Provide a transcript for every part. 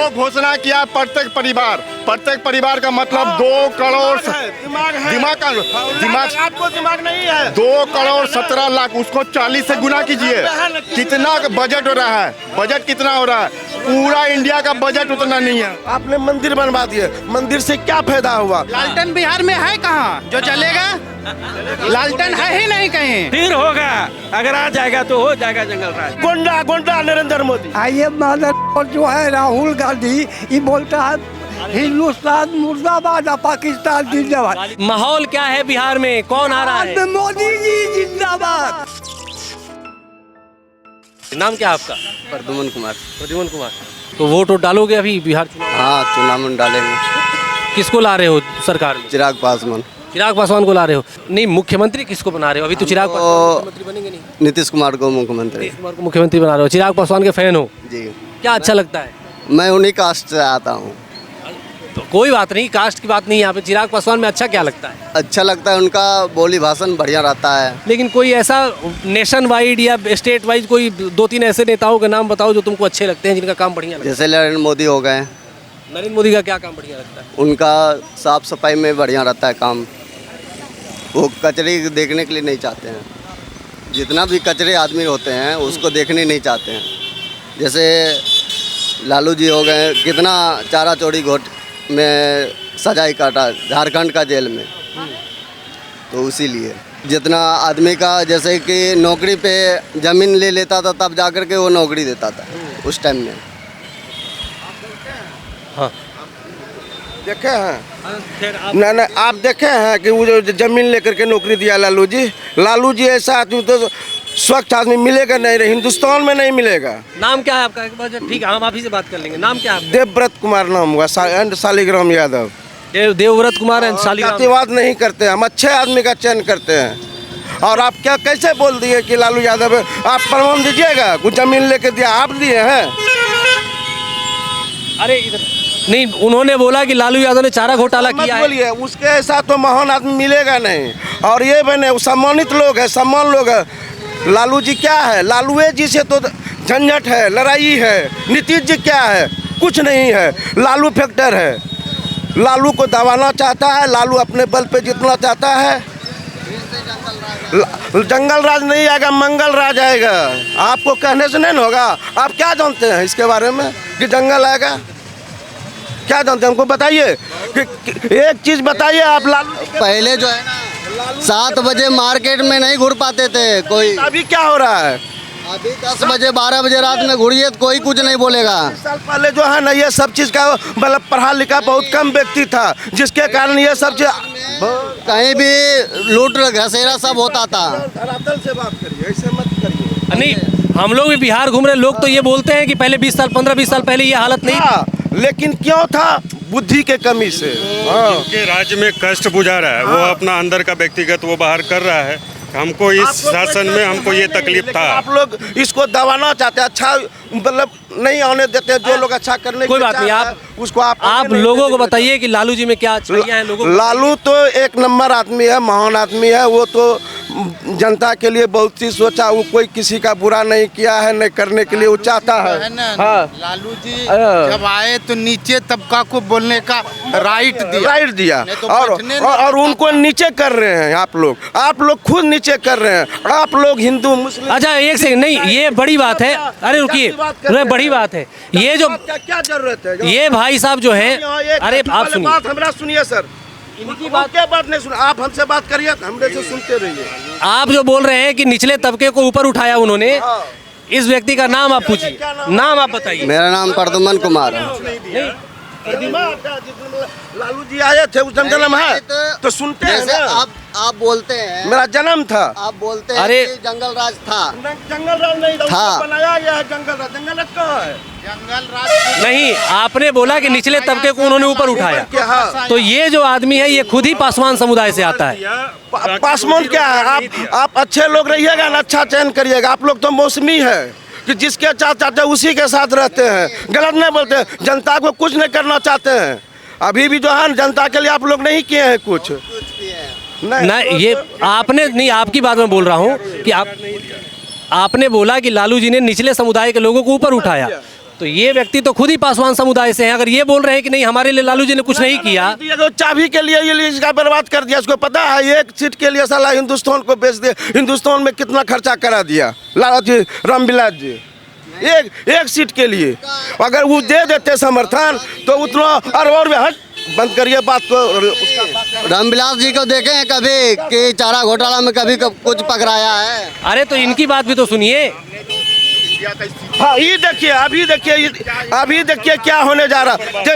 जो घोषणा किया प्रत्येक परिवार का मतलब 2 करोड़ दिमाग आपको दिमाग नहीं है। 2 करोड़ 17 लाख, उसको 40 से गुना कीजिए, कितना बजट हो रहा है? बजट कितना हो रहा है? पूरा इंडिया का बजट उतना नहीं है। आपने मंदिर बनवा दिए, मंदिर से क्या फायदा हुआ? लालटेन बिहार में है कहाँ जो चलेगा? लालटेन है ही नहीं कहीं। फिर होगा, अगर आ जाएगा तो हो जाएगा जंगल राज। गोंडा नरेंद्र मोदी। ये मदर जो है राहुल गांधी, ये बोलता है हिंदुस्तान मुर्दाबाद, पाकिस्तान जिंदाबाद। माहौल क्या है बिहार में, कौन आ रहा है? मोदी जी जिंदाबाद। नाम क्या है आपका? प्रद्युमन कुमार। प्रद्युमन कुमार। तो वोट डालोगे अभी बिहार चुनाव? हाँ, चुनाव में डालेंगे। किसको ला रहे हो सरकार में? चिराग पासवान। चिराग पासवान को ला रहे हो? नहीं, मुख्यमंत्री किसको बना रहे हो? अभी तो चिराग पासवान मुख्यमंत्री बनेंगे नहीं। नीतीश कुमार को मुख्यमंत्री। नीतीश कुमार को मुख्यमंत्री बना रहे हो, चिराग पासवान के फैन हो? जी। क्या अच्छा लगता है? मैं उन्हीं कास्ट से आता हूँ। तो कोई बात नहीं, कास्ट की बात नहीं, यहाँ पे चिराग पासवान में अच्छा क्या लगता है? अच्छा लगता है, उनका बोली भाषण बढ़िया रहता है। लेकिन कोई ऐसा नेशन वाइड या स्टेट वाइज कोई 2-3 ऐसे नेताओं के नाम बताओ जो तुमको अच्छे लगते हैं, जिनका काम बढ़िया लगता जैसे नरेंद्र मोदी हो गए। नरेंद्र मोदी का क्या काम बढ़िया लगता है? उनका साफ सफाई में बढ़िया रहता है काम। वो कचरे देखने के लिए नहीं चाहते हैं। जितना भी कचरे आदमी होते हैं उसको देखने नहीं चाहते हैं। जैसे लालू जी हो गए, कितना चारा चोरी घोट में सजाई काटा झारखंड का जेल में। तो इसीलिए जितना आदमी का, जैसे कि नौकरी पे ज़मीन ले लेता था तब जाकर के वो नौकरी देता था उस टाइम में। हाँ, देखे हैं? नहीं, आप देखे हैं कि वो जो जमीन लेकर के नौकरी दिया लालू जी ऐसा आदमी तो स्वच्छ आदमी मिलेगा नहीं, हिंदुस्तान में नहीं मिलेगा। नाम क्या है आपका? एक बार ठीक है, हम आप ही से बात कर लेंगे। नाम क्या है? देवव्रत कुमार नाम हुआ एंड शालिग्राम यादव। देवव्रत कुमार एंड शालिग्राम। जातिवाद नहीं करते, हम अच्छे आदमी का चयन करते हैं। और आप क्या कैसे बोल दिए कि लालू यादव? आप प्रमाण दीजिएगा, कुछ जमीन लेके दिया, आप दिए हैं? अरे इधर नहीं, उन्होंने बोला कि लालू यादव ने चारा घोटाला किया है। बोलिए, उसके ऐसा तो महान आदमी मिलेगा नहीं। और ये बने सम्मानित लोग है, सम्मान लोग है। लालू जी क्या है? लालूए जी से तो झंझट है, लड़ाई है। नीतीश जी क्या है? कुछ नहीं है। लालू फैक्टर है। लालू को दबाना चाहता है, लालू अपने बल पे जीतना चाहता है। जंगल राज नहीं आएगा, मंगल राज आएगा। आपको कहने से नहीं होगा। आप क्या जानते हैं इसके बारे में कि जंगल आएगा? क्या जानते हैं? हमको बताइए कि एक चीज बताइए आप। लालू पहले जो है ना 7 बजे मार्केट में नहीं घुर पाते थे कोई। अभी क्या हो रहा है? अभी 10 बजे 12 बजे रात में घुरिए तो कोई कुछ नहीं बोलेगा। साल पहले जो है ना, ये सब चीज का मतलब पढ़ा लिखा बहुत कम व्यक्ति था, जिसके कारण ये सब चीज कहीं भी लूट घसेरा सब होता था। धरातल से बात करिए, ऐसे मत करिए। नहीं, हम लोग भी बिहार घूम रहे, लोग तो ये बोलते हैं कि पहले 15-20 साल पहले ये हालत नहीं थी। लेकिन क्यों था? बुद्धि के कमी से। जिनके राज्य में कष्ट बुझा रहा है, वो अपना अंदर का व्यक्तिगत वो बाहर कर रहा है। हमको इस शासन में हमको ये तकलीफ था। आप लोग इसको दबाना चाहते हैं, अच्छा मतलब नहीं आने देते। जो लोग अच्छा करने कोई बात नहीं, आप उसको आप लोगों को बताइए कि लालू जी में क्या अच्छाइयाँ हैं लोगों को। लालू तो एक नंबर आदमी है, महान आदमी है। वो तो जनता के लिए बहुत सी सोचा। वो कोई किसी का बुरा नहीं किया है, नहीं करने के लिए वो चाहता है। हाँ, लालू जी जब आए तो नीचे तबका को बोलने का राइट दिया तो और उनको नीचे कर रहे हैं आप लोग खुद नीचे कर रहे हैं। आप लोग हिंदू मुस्लिम। अच्छा, एक सेकंड, नहीं ये बड़ी बात है। अरे रुकिए, बड़ी बात है ये जो क्या जरूरत है? ये भाई साहब जो है, अरे आप सुनिए, बात हमरा सुनिए सर। इनकी बात नहीं सुन, आप हमसे बात करिए, हमरे से सुनते रहिए। आप जो बोल रहे हैं कि निचले तबके को ऊपर उठाया उन्होंने, इस व्यक्ति का नाम आप पूछिए, नाम आप बताइए। मेरा नाम प्रद्युमन कुमार है। लालू जी आए थे उस जन्म है तो सुनते हैं ना। आप बोलते हैं मेरा जन्म था। आप बोलते हैं अरे कि जंगल राज था। जंगल राज नहीं था। बनाया गया है जंगल राज। जंगल राज कहाँ है? जंगल राज नहीं, आपने बोला कि निचले तबके को उन्होंने ऊपर उठाया। तो ये जो आदमी है ये खुद ही पासवान समुदाय से आता है। पासवान क्या है? आप अच्छे लोग रहिएगा ना, अच्छा चयन करिएगा। आप लोग तो मौसमी है कि जिसके चाहते उसी के साथ रहते हैं। गलत नहीं बोलते। जनता को कुछ नहीं करना चाहते हैं। अभी भी जो है जनता के लिए आप लोग नहीं किए हैं कुछ। नहीं, ये आपने नहीं, आपकी बात में बोल रहा हूँ कि आपने बोला कि लालू जी ने निचले समुदाय के लोगों को ऊपर उठाया। तो ये व्यक्ति तो खुद ही पासवान समुदाय से हैं। अगर ये बोल रहे हैं कि नहीं हमारे लिए लालू जी ने कुछ नहीं किया, ये तो चाबी के लिए ये इसका बर्बाद कर दिया। इसको पता है एक सीट के लिए साला हिंदुस्तान को बेच दिया। हिंदुस्तान में कितना खर्चा करा दिया लाला जी, रामविलास जी, एक सीट के लिए। अगर वो दे देते समर्थन तो उतना और भी हट बंद करिए बात को। रामविलास जी को देखे हैं कभी कि चारा घोटाला में कभी कुछ पकड़ाया है? अरे तो इनकी बात भी तो सुनिए। हाँ ये देखिए, अभी देखिए क्या होने जा रहा है।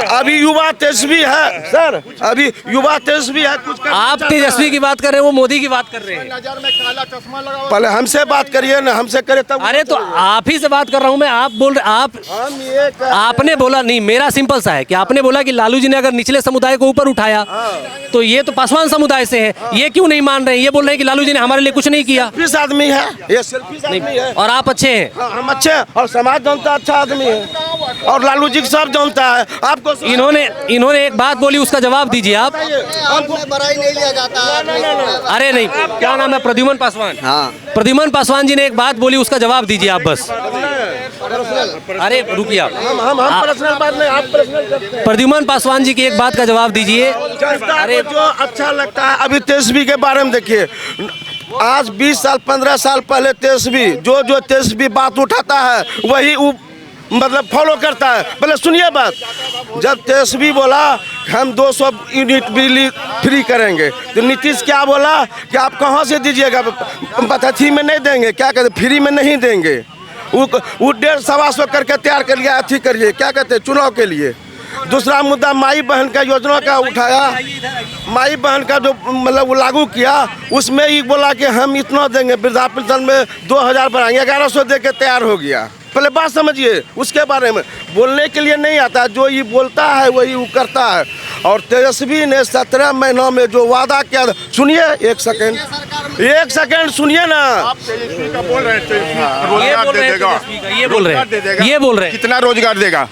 अभी युवा तेजस्वी है सर, अभी युवा तेजस्वी है। कुछ आप तेजस्वी की बात कर रहे हैं, वो मोदी की बात कर रहे हैं। नजर में काला चश्मा लगा। पहले हमसे बात करिए ना, हमसे करे तब। अरे तो आप ही से बात कर रहा हूँ मैं। आप बोल रहे, हम ये आपने बोला नहीं, मेरा सिंपल सा है कि आपने बोला कि लालू जी ने अगर निचले समुदाय को ऊपर उठाया तो ये तो पासवान समुदाय से है, ये क्यों नहीं मान रहे हैं? ये बोल रहे हैं कि लालू जी ने हमारे लिए कुछ नहीं किया। सेल्फिश आदमी है, ये सेल्फिश आदमी है। और आप अच्छे हैं। हाँ, हम अच्छे हैं और समाज जानता अच्छा आदमी है और लालू जी सब जानता है। आपको इन्होंने एक बात बोली, उसका जवाब दीजिए आप। हमसे बड़ाई नहीं लिया जाता है। अरे नहीं, क्या नाम है? प्रद्युमन पासवान। हाँ, प्रद्युमन पासवान जी ने एक बात बोली, उसका जवाब दीजिए आप बस। अरे रुकिए आप, हम पर्सनल बात नहीं, आप पर्सनल करते हैं। प्रद्युमन पासवान जी की एक बात का जवाब दीजिए। अरे जो अच्छा लगता है, अभी तेजस्वी के बारे में देखिए। आज 20 साल 15 साल पहले तेजस्वी जो तेजस्वी बात उठाता है वही मतलब फॉलो करता है। पहले सुनिए बात, जब तेजस्वी बोला हम 200 यूनिट बिजली फ्री करेंगे तो नीतीश क्या बोला कि आप कहाँ से दीजिएगा? अथी में नहीं देंगे, क्या कहते फ्री में नहीं देंगे। वो 150-125 करके तैयार कर लिया, अथी करिए क्या कहते चुनाव के लिए। दूसरा मुद्दा माई बहन का योजना का उठाया, माई बहन का जो मतलब वो लागू किया, उसमें ही बोला कि हम इतना देंगे, वृद्धा पेंशन में 2000 बढ़ाएंगे, 1100 दे के तैयार हो गया। पहले बात समझिए, उसके बारे में बोलने के लिए नहीं आता, जो ये बोलता है वही वो करता है। और तेजस्वी ने 17 महीनों में जो वादा किया, सुनिए एक सेकंड सुनिए ना। आप तेजस्वी का बोल रहे हैं, तेजस्वी रोजगार दे देगा, ये बोल रहे हैं कितना रोजगार देगा?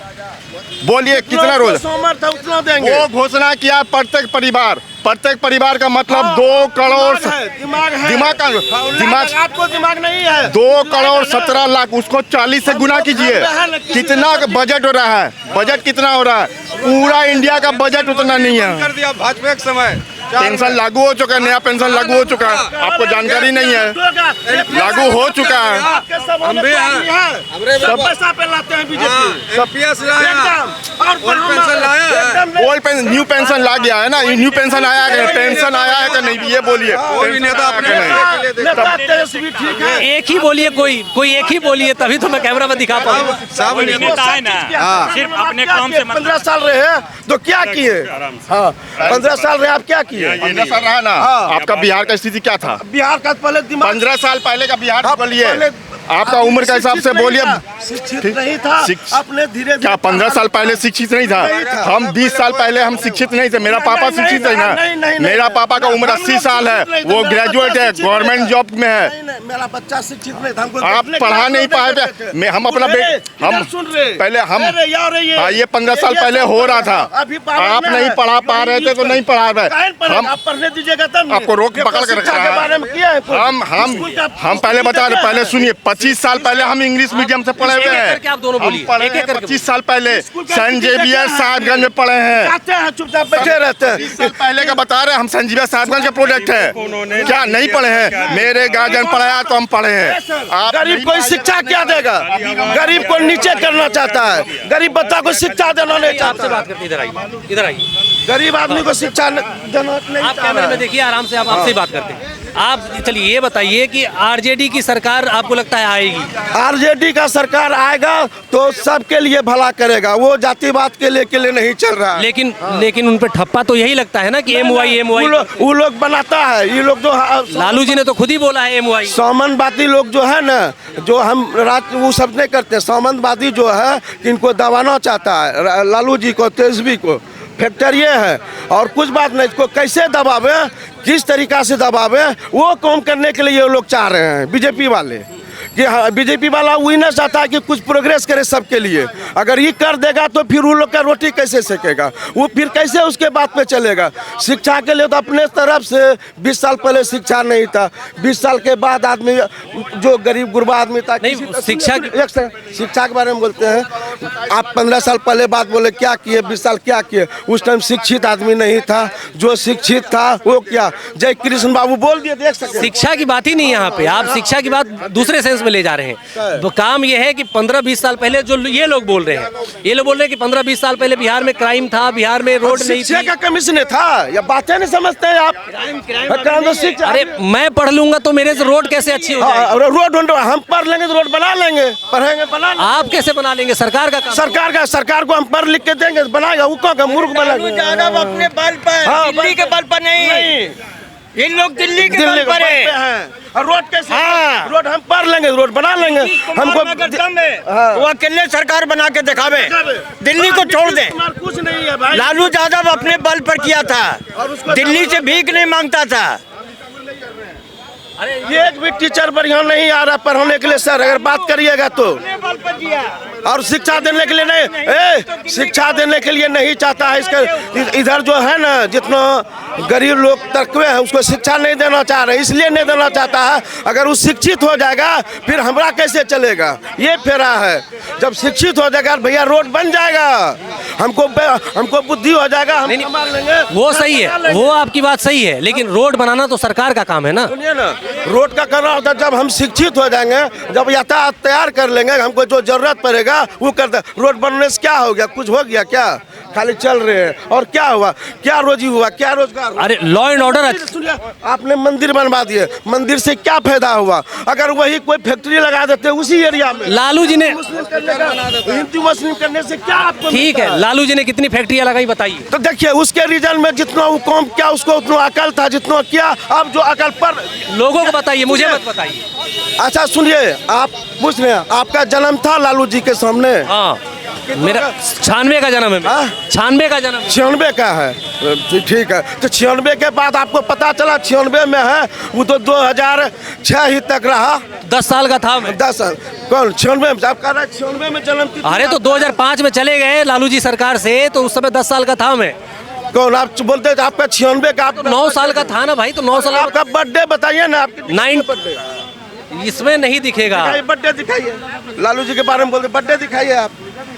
बोलिए कितना रोज? उतना देंगे। वो घोषणा किया प्रत्येक परिवार का मतलब 2 करोड़ दिमाग आपको दिमाग नहीं है। 2 करोड़ 17 लाख, उसको 40 से गुना कीजिए, कितना बजट हो रहा है? बजट कितना हो रहा है? पूरा इंडिया का बजट उतना नहीं है। कर दिया भाजपा के समय। पेंशन लागू हो चुका है, नया पेंशन लागू हो चुका है, आपको जानकारी नहीं है? लागू हो चुका है। हम भी सब पैसा पे लाते हैं बीजेपी। सब पीएस लाया और पेंशन लाया है। ओल्ड पेंशन, न्यू पेंशन ला गया है ना? न्यू पेंशन आया है, पेंशन आया है कि नहीं, ये बोलिए। कोई नेता अपने तेजस्वी ठीक है। एक ही बोलिए, कोई एक ही बोलिए, तभी तो मैं कैमरा में दिखा पाऊँ। सब नेता है ना, सिर्फ अपने काम से 15 साल रहे तो क्या किए? हाँ 15 साल रहे, आप क्या किए? 15 साल रहा ना, आपका बिहार का स्थिति क्या था? बिहार का पहले दिमाग 15 साल पहले का बिहार आप बोलिए, पहले आपका उम्र का हिसाब से बोलिए। शिक्षित नहीं था, अपने धीरे क्या 15 साल पहले शिक्षित नहीं था? हम 20 साल पहले हम शिक्षित नहीं थे। मेरा पापा शिक्षित है ना, मेरा पापा का उम्र 80 साल है, वो ग्रेजुएट है, गवर्नमेंट जॉब में है। मेरा बच्चा शिक्षित नहीं था, आप पढ़ा नहीं पाए थे। हम अपना हम पहले हम ये 15 साल पहले हो रहा था, आप नहीं पढ़ा पा रहे थे तो नहीं पढ़ा रहे। हम पढ़ने दीजिएगा तब आपको रोक पकड़ कर रखा है। हम पहले बता रहे, पहले सुनिए, 25 साल पहले हम इंग्लिश मीडियम से पढ़े हुए हैं। आप दोनों बोलिए, हम पढ़े हैं 25 साल पहले सेंट जेवियर साहिबगंज में पढ़े हैं। चुपचाप बैठे रहते हैं। 20 साल पहले का बता रहे हैं, हम संत जेवियर साहिबगंज का प्रोडक्ट है। क्या नहीं पढ़े हैं? मेरे गार्जियन पढ़ाया तो हम पढ़े हैं। आप गरीब को शिक्षा क्या देगा? गरीब को नीचे करना चाहता है, गरीब बच्चा को शिक्षा देना नहीं आपसे चाहता। बात करते, इधर आइए। गरीब आदमी को शिक्षा देना नहीं आप कैमरे में देखिए, आराम से आप आपसे ही बात करते हैं। आप चलिए ये बताइए कि आरजेडी की सरकार आपको लगता है आएगी? आरजेडी का सरकार आएगा तो सबके लिए भला करेगा, वो जातिवाद के लिए नहीं चल रहा है। लेकिन उन पे ठप्पा तो यही लगता है ना कि एमवाई वो लोग बनाता है, ये लोग जो लालू जी ने तो खुद ही बोला है एमवाई। सामंतवादी लोग जो है ना, जो हम वो सब नहीं करते, सामंतवादी जो है इनको दबाना चाहता है, लालू जी को, तेजस्वी को। फैक्टर ये है और कुछ बात नहीं, इसको कैसे दबावे, किस तरीका से दबावे, वो काम करने के लिए ये लोग चाह रहे हैं बीजेपी वाले। कि बीजेपी वाला वही ना चाहता है कि कुछ प्रोग्रेस करे सबके लिए। अगर ये कर देगा तो फिर वो लोग का रोटी कैसे सेकेगा, वो फिर कैसे उसके बात पे चलेगा। शिक्षा के लिए तो अपने तरफ से 20 साल पहले शिक्षा नहीं था, 20 साल के बाद आदमी जो गरीब गुरबा आदमी था शिक्षा के बारे में बोलते हैं। आप 15 साल पहले बात बोले क्या किए, 20 साल क्या किए। उस टाइम शिक्षित आदमी नहीं था, जो शिक्षित था वो क्या जय कृष्ण बाबू बोल दिए, देख सकते। शिक्षा की बात ही नहीं यहाँ पे, आप शिक्षा की बात दूसरे सेंस में ले जा रहे हैं। तो काम ये है कि 15-20 साल पहले जो ये लोग बोल रहे हैं, ये लोग बोल रहे हैं कि 15-20 साल पहले बिहार में क्राइम था, बिहार में रोड नहीं थी। शिक्षा का कमीशन था, या बातें नहीं समझते हैं आप। अरे मैं पढ़ लूंगा तो मेरे से रोड कैसे अच्छी हो जाएगी? रोड हम पढ़ लेंगे तो रोड बना लेंगे, पढ़ेंगे बना लेंगे। आप कैसे बना लेंगे? सरकार का काम। सरकार को हम पढ़ लिख के देंगे, बनाएगा। वो कौन मूर्ख बनाएगा? अपने बल पर, दिल्ली के बल पर नहीं, इन लोग दिल्ली के बल पर हैं। और रोड कैसे? रोड हम पढ़ लेंगे, रोड बना लेंगे। हमको वो अकेले सरकार बना के दिखावे, दिल्ली को छोड़ दे। कुछ नहीं है भाई। लालू यादव अपने बल पर किया था, दिल्ली से भीख नहीं मांगता था। एक भी टीचर बढ़िया नहीं आ रहा पढ़ाने के लिए सर, अगर बात करिएगा तो। और शिक्षा देने के लिए नहीं, शिक्षा देने के लिए नहीं चाहता है। इसका इधर जो है ना, जितना गरीब लोग तबके हैं उसको शिक्षा नहीं देना चाह रहे, इसलिए नहीं देना चाहता है। अगर वो शिक्षित हो जाएगा फिर हमरा कैसे चलेगा, ये फेरा है। जब शिक्षित हो जाएगा भैया रोड बन जाएगा, हमको बुद्धि हो जाएगा, हम संभाल लेंगे। वो सही है, वो आपकी बात सही है, लेकिन रोड बनाना तो सरकार का काम है ना। सुनिए ना, रोड का करना होता है जब हम शिक्षित हो जाएंगे, जब यातायात तैयार कर लेंगे, हमको जो जरूरत पड़ेगा वो करते। रोड बनने से क्या हो गया? कुछ हो गया क्या? खाली चल रहे हैं। और क्या हुआ? क्या रोजी हुआ? क्या रोजगार? अरे लॉ एंड ऑर्डर। सुनिए, आपने मंदिर बनवा दिए, मंदिर से क्या फायदा हुआ? अगर वही कोई फैक्ट्री लगा देते उसी एरिया में, लालू जी ने हिंदू मुस्लिम करने से क्या आपको? ठीक है, लालू जी ने कितनी फैक्ट्रियां लगाई बताइए। तो देखिए उसके रीजन में जितना वो काम किया, उसको उतना अकल था जितना किया। अब जो अकल पर लोगों को बताइए, मुझे मत बताइए। अच्छा सुनिए, आप पूछ रहे हैं, आपका जन्म था लालू जी के सामने? हाँ, मेरा 96 का जन्म है। 96 का जन्म, 96 का है। ठीक है, तो 96 के बाद आपको पता चला 96 में है, वो तो 2006 ही तक रहा। 10 साल का था मैं। 10 साल कौन? 96 में आप कह रहे 96 में जन्म? अरे तो 2005 में चले गए लालू जी सरकार से, तो उस समय 10 साल का था मैं। कौन? आप बोलते थे आपका 96 का, आप 9 साल का था ना भाई, तो 9 साल आपका बर्थडे बताइए ना। आपकी 9 इसमें नहीं दिखेगा। बर्थडे दिखाइए, लालू जी के बारे में बोलते, बर्थडे दिखाइए आप।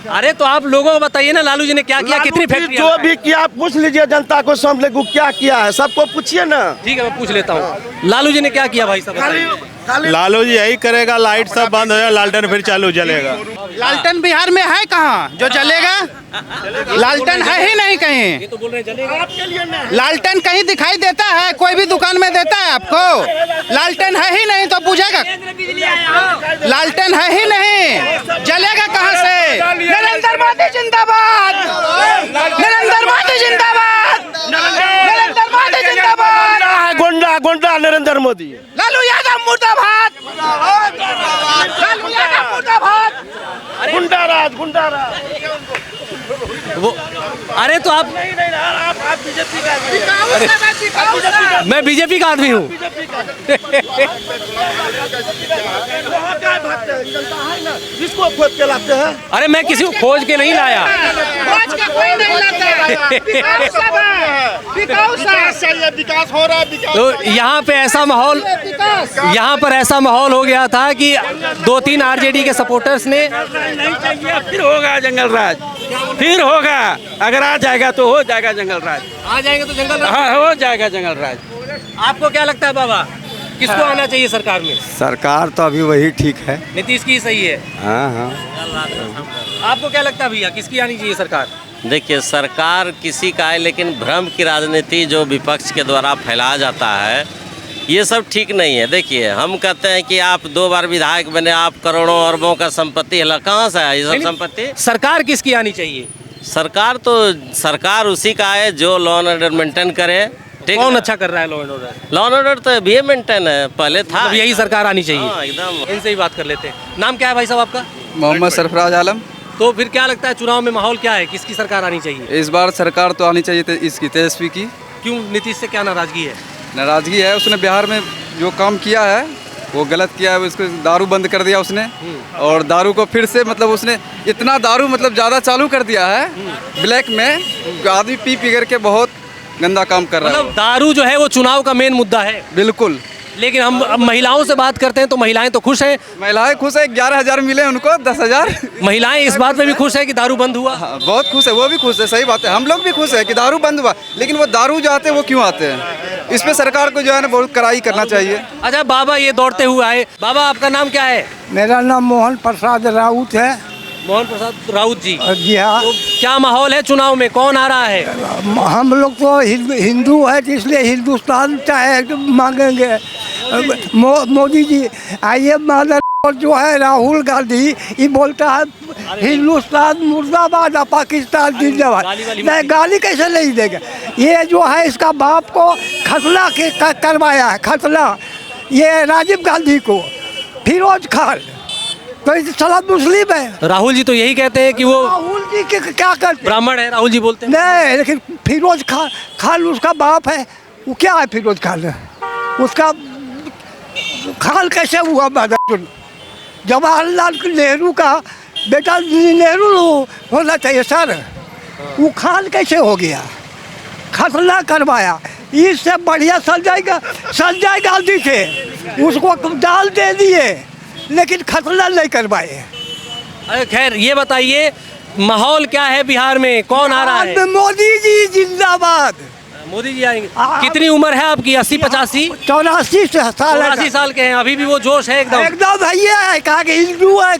अरे तो आप लोगों को बताइए ना लालू जी ने क्या किया, कितनी फैक्ट्री जो भी किया आप पूछ लीजिए जनता को, सामने को क्या किया है सबको पूछिए ना। ठीक है, मैं पूछ लेता हूँ, लालू जी ने क्या किया भाई साहब? लालू जी यही करेगा, लाइट सब बंद हो जाए, लालटेन फिर चालू जलेगा। लालटेन बिहार में है कहाँ जो जलेगा? लालटेन है ही नहीं कहीं। ये तो बोल रहे हैं जलेगा। लालटेन कहीं दिखाई देता है? कोई भी दुकान में देता है आपको? लालटेन है ही नहीं तो पूछेगा। लालटेन है ही नहीं, जलेगा कहाँ से? नरेंद्र मोदी जिंदाबाद, नरेंद्र मोदी जिंदाबाद, नरेंद्र मोदी जिंदाबाद। गुंडा गुंडा नरेंद्र मोदी, लालू यादव मुर्दाबाद, लालू यादव मुर्दाबाद। गुंडा राज, गुंडा राज। वो अरे तो आप बीजेपी का, मैं बीजेपी का आदमी हूँ। जिसको खोज के लाते हैं। अरे मैं किसी को खोज के नहीं लाया। खोज के कोई नहीं लाता है। विकास हो रहा है। तो यहाँ पे ऐसा माहौल, यहाँ पर ऐसा माहौल हो गया था कि 2-3 आरजेडी के सपोर्टर्स ने नहीं चाहिए, फिर होगा जंगल राज, फिर होगा। अगर आ जाएगा तो हो जाएगा जंगल राज, आ जाएंगे तो जंगल राज। हाँ हो जाएगा जंगल राज। आपको क्या लगता है बाबा, किसको आना चाहिए सरकार में? सरकार तो अभी वही ठीक है। नीतीश की सही है। हाँ हाँ। आपको क्या लगता है भैया, किसकी आनी चाहिए सरकार? देखिए, सरकार किसी का है, लेकिन भ्रम की राजनीति जो विपक्ष के द्वारा फैलाया जाता है, ये सब ठीक नहीं है। देखिए, हम कहते हैं कि आप 2 बार विधायक बने, आप करोड़ों अरबों का संपत्ति है, कहाँ से है ये सब संपत्ति? सरकार किसकी आनी चाहिए? सरकार तो सरकार उसी का है जो लॉ एंड ऑर्डर मेंटेन करे। ठीक, कौन अच्छा कर रहा है law and order? Law and order तो अभी मेंटेन है, पहले था। मतलब यही सरकार आनी चाहिए। हाँ, एकदम। इनसे ही बात कर लेते हैं। नाम क्या है भाई साहब आपका? मोहम्मद सरफराज आलम। तो फिर क्या लगता है चुनाव में माहौल क्या है, किसकी सरकार आनी चाहिए? इस बार सरकार तो आनी चाहिए इसकी, तेजस्वी की। क्यों, नीतीश से क्या नाराजगी है? नाराजगी है, उसने बिहार में जो काम किया है वो गलत किया है, उसको दारू बंद कर दिया उसने। और दारू को फिर से मतलब उसने इतना दारू मतलब ज़्यादा चालू कर दिया है ब्लैक में कि आदमी पी पी करके बहुत गंदा काम कर रहा है। मतलब दारू जो है वो चुनाव का मेन मुद्दा है। बिल्कुल। लेकिन हम अब महिलाओं से बात करते हैं तो महिलाएं तो खुश हैं। महिलाएं खुश है, 11,000 मिले उनको, 10,000। महिलाएं इस बात में भी खुश है कि दारू बंद हुआ। हाँ, बहुत खुश है, वो भी खुश है, सही बात है। हम लोग भी खुश है कि दारू बंद हुआ, लेकिन वो दारू जो आते हैं वो क्यों आते हैं, इस पे सरकार को जो है ना बहुत कड़ाई करना चाहिए। अच्छा बाबा, ये दौड़ते हुए आए। बाबा आपका नाम क्या है? मेरा नाम मोहन प्रसाद राउत है। मोहन प्रसाद राउत जी। जी हाँ। तो क्या माहौल है चुनाव में, कौन आ रहा है? हम लोग तो हिंदू है, इसलिए हिंदुस्तान चाहे मांगेंगे। मोदी जी आइए, मादर जो है राहुल गांधी, ये बोलता है हिंदुस्तान मुर्दाबाद, पाकिस्तान जिंदाबाद। नहीं, गाली कैसे नहीं देगा? ये जो है इसका बाप को खतला करवाया है, खतला ये राजीव गांधी को, फिरोज खान, तो ये साला मुस्लिम है। राहुल जी तो यही कहते हैं कि वो राहुल जी के क्या करते? ब्राह्मण है, राहुल जी बोलते हैं। नहीं, लेकिन फिरोज खान उसका बाप है। वो क्या है फिरोज खान? उसका खान कैसे हुआ? जवाहरलाल नेहरू का बेटा नेहरू होना चाहिए सर। वो खान कैसे हो गया? खतला करवाया। इससे बढ़िया संजय गांधी थे, उसको डाल दे दिए, लेकिन खतला नहीं करवाए। अरे खैर, ये बताइए माहौल क्या है बिहार में, कौन आ रहा है? मोदी जी जिंदाबाद। मोदी जी आएंगे। कितनी उम्र है आपकी? 80-85? 84 साल। 84 साल के हैं, अभी भी वो जोश है एकदम। एकदम भैया है, कहा कि हिंदू है,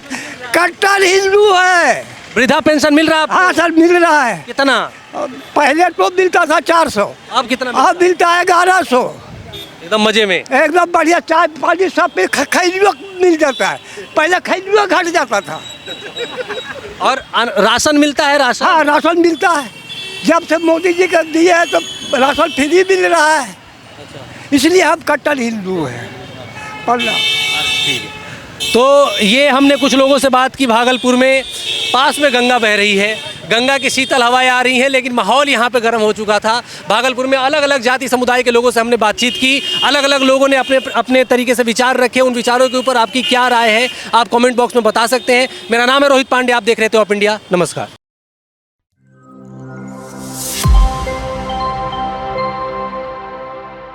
कट्टर हिंदू है। वृद्धा पेंशन मिल रहा है आपको? हाँ सर, मिल रहा है। कितना? पहले तो मिलता था 400, अब कितना? अब मिलता है 1100। एकदम मजे में, एकदम बढ़िया, चाय पानी सब पे खैनियों मिल जाता है। पहले खैनियों घट जाता था। और राशन मिलता है? राशन? हाँ, राशन मिलता है। जब से मोदी जी का दिए है तो राशन फ्री मिल रहा है। इसलिए हम कट्टर हिंदू हैं। ठीक है। तो ये हमने कुछ लोगों से बात की। भागलपुर में पास में गंगा बह रही है, गंगा की शीतल हवाएं आ रही हैं, लेकिन माहौल यहाँ पे गर्म हो चुका था। भागलपुर में अलग अलग जाति समुदाय के लोगों से हमने बातचीत की। अलग अलग लोगों ने अपने अपने तरीके से विचार रखे। उन विचारों के ऊपर आपकी क्या राय है, आप कमेंट बॉक्स में बता सकते हैं। मेरा नाम है रोहित पांडे, आप देख रहे थे ऑफ इंडिया। नमस्कार।